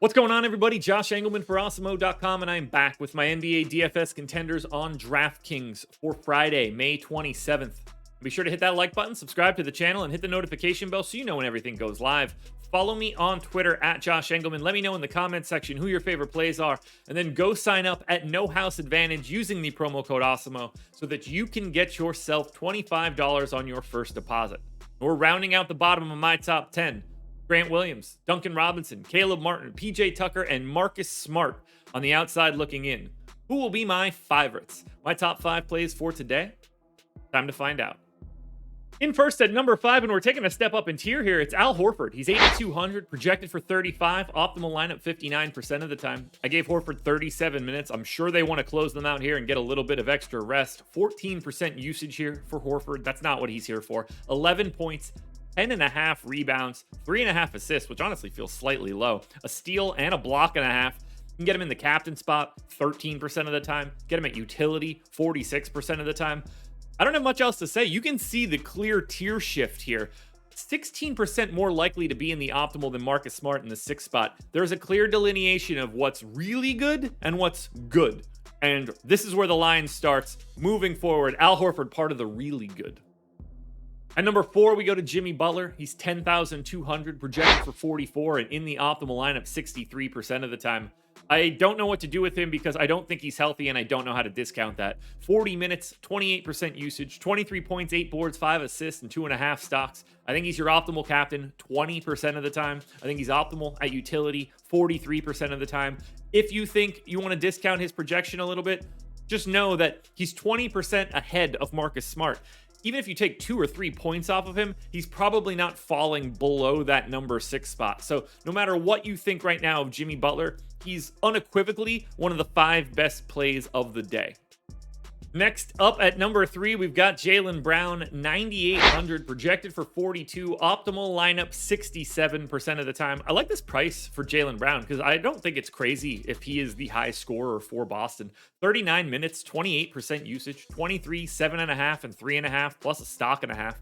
What's going on, everybody? Josh Engleman for Awesemo.com, and I am back with my NBA DFS contenders on DraftKings for Friday, May 27th. Be sure to hit that like button, subscribe to the channel, and hit the notification bell so you know when everything goes live. Follow me on Twitter at Josh Engleman. Let me know in the comment section who your favorite plays are, and then go sign up at No House Advantage using the promo code Awesemo so that you can get yourself $25 on your first deposit. We're rounding out the bottom of my top 10. Grant Williams, Duncan Robinson, Caleb Martin, PJ Tucker, and Marcus Smart on the outside looking in. Who will be my favorites? My top 5 plays for today? Time to find out. In first at number 5, and we're taking a step up in tier here, it's Al Horford. He's 8,200, projected for 35, optimal lineup 59% of the time. I gave Horford 37 minutes. I'm sure they want to close them out here and get a little bit of extra rest. 14% usage here for Horford. That's not what he's here for. 11 points. 10.5 rebounds, 3.5 assists, which honestly feels slightly low. A steal and a block and a half. You can get him in the captain spot 13% of the time. Get him at utility 46% of the time. I don't have much else to say. You can see the clear tier shift here. 16% more likely to be in the optimal than Marcus Smart in the 6th spot. There's a clear delineation of what's really good and what's good. And this is where the line starts moving forward. Al Horford, part of the really good. At number 4, we go to Jimmy Butler. He's 10,200, projected for 44, and in the optimal lineup 63% of the time. I don't know what to do with him because I don't think he's healthy, and I don't know how to discount that. 40 minutes, 28% usage, 23 points, 8 boards, 5 assists, and 2.5 stocks. I think he's your optimal captain 20% of the time. I think he's optimal at utility 43% of the time. If you think you want to discount his projection a little bit, just know that he's 20% ahead of Marcus Smart. Even if you take 2 or 3 points off of him, he's probably not falling below that number 6 spot. So no matter what you think right now of Jimmy Butler, he's unequivocally one of the 5 best plays of the day. Next up at number 3, we've got Jaylen Brown, 9,800, projected for 42, optimal lineup 67% of the time. I like this price for Jaylen Brown because I don't think it's crazy if he is the high scorer for Boston. 39 minutes, 28% usage, 23, 7.5, and 3.5, plus a stock and a half.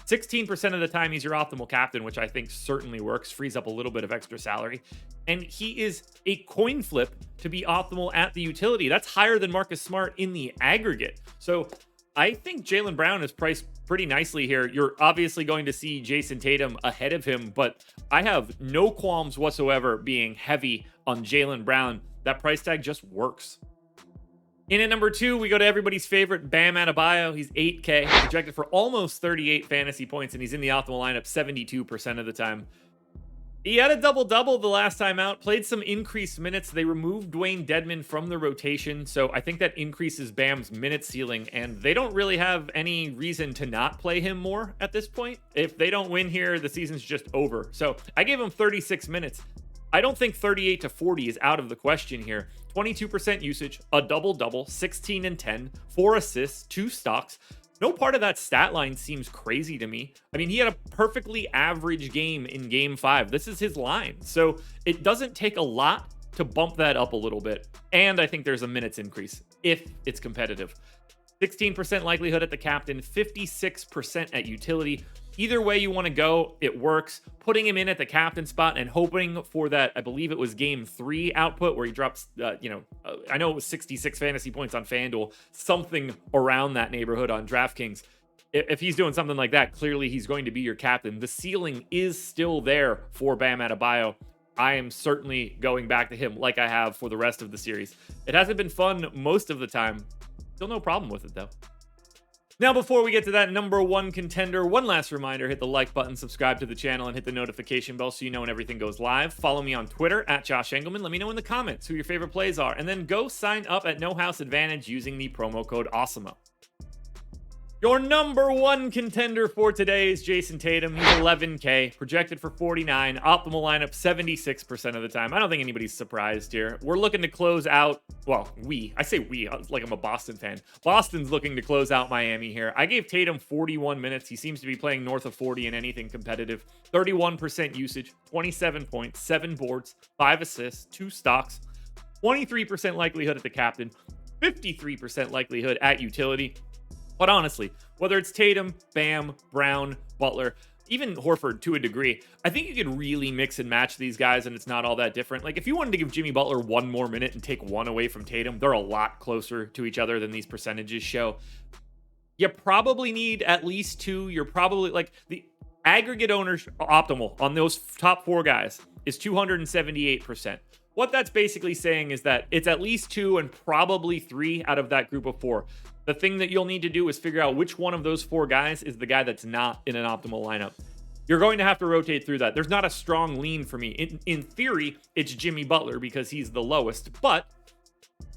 16% of the time he's your optimal captain, which I think certainly works, frees up a little bit of extra salary. And he is a coin flip to be optimal at the utility. That's higher than Marcus Smart in the aggregate. So I think Jaylen Brown is priced pretty nicely here. You're obviously going to see Jason Tatum ahead of him, but I have no qualms whatsoever being heavy on Jaylen Brown. That price tag just works. In at number 2, we go to everybody's favorite, Bam Adebayo. He's 8K, projected for almost 38 fantasy points, and he's in the optimal lineup 72% of the time. He had a double-double the last time out, played some increased minutes. They removed Dwayne Dedmon from the rotation, so I think that increases Bam's minute ceiling, and they don't really have any reason to not play him more at this point. If they don't win here, the season's just over. So I gave him 36 minutes. I don't think 38 to 40 is out of the question here. 22% usage, a double-double, 16 and 10, 4 assists, 2 stocks. No part of that stat line seems crazy to me. I mean, he had a perfectly average game in Game 5. This is his line. So it doesn't take a lot to bump that up a little bit. And I think there's a minutes increase if it's competitive. 16% likelihood at the captain, 56% at utility. Either way you want to go, it works. Putting him in at the captain spot and hoping for that, I believe it was game 3 output where he drops, I know it was 66 fantasy points on FanDuel, something around that neighborhood on DraftKings. If he's doing something like that, clearly he's going to be your captain. The ceiling is still there for Bam Adebayo. I am certainly going back to him like I have for the rest of the series. It hasn't been fun most of the time. Still no problem with it, though. Now, before we get to that number 1 contender, one last reminder, hit the like button, subscribe to the channel, and hit the notification bell so you know when everything goes live. Follow me on Twitter at Josh Engleman. Let me know in the comments who your favorite plays are. And then go sign up at No House Advantage using the promo code Awesemo. Your number 1 contender for today is Jason Tatum. He's 11K, projected for 49, optimal lineup 76% of the time. I don't think anybody's surprised here. We're looking to close out, well, I say we, like I'm a Boston fan. Boston's looking to close out Miami here. I gave Tatum 41 minutes. He seems to be playing north of 40 in anything competitive. 31% usage, 27 points, 7 boards, 5 assists, 2 stocks, 23% likelihood at the captain, 53% likelihood at utility. But honestly, whether it's Tatum, Bam, Brown, Butler, even Horford to a degree. I think you could really mix and match these guys, and it's not all that different. Like, if you wanted to give Jimmy Butler one more minute and take one away from Tatum, they're a lot closer to each other than these percentages show. You probably need at least two. You're probably like the aggregate owners optimal on those top four guys is 278%. What that's basically saying is that it's at least two and probably three out of that group of four. The thing that you'll need to do is figure out which one of those four guys is the guy that's not in an optimal lineup. You're going to have to rotate through that. There's not a strong lean for me. In theory, it's Jimmy Butler because he's the lowest, but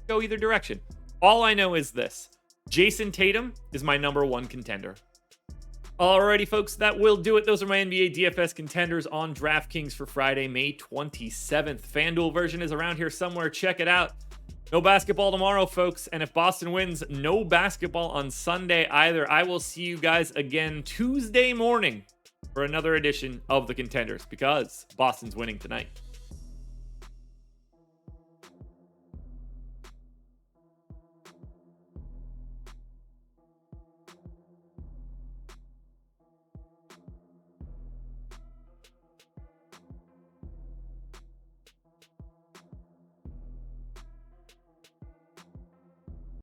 go either direction. All I know is this. Jason Tatum is my number one contender. Alrighty, folks, that will do it. Those are my NBA DFS contenders on DraftKings for Friday, May 27th. FanDuel version is around here somewhere. Check it out. No basketball tomorrow, folks. And if Boston wins, no basketball on Sunday either. I will see you guys again Tuesday morning for another edition of the Contenders because Boston's winning tonight.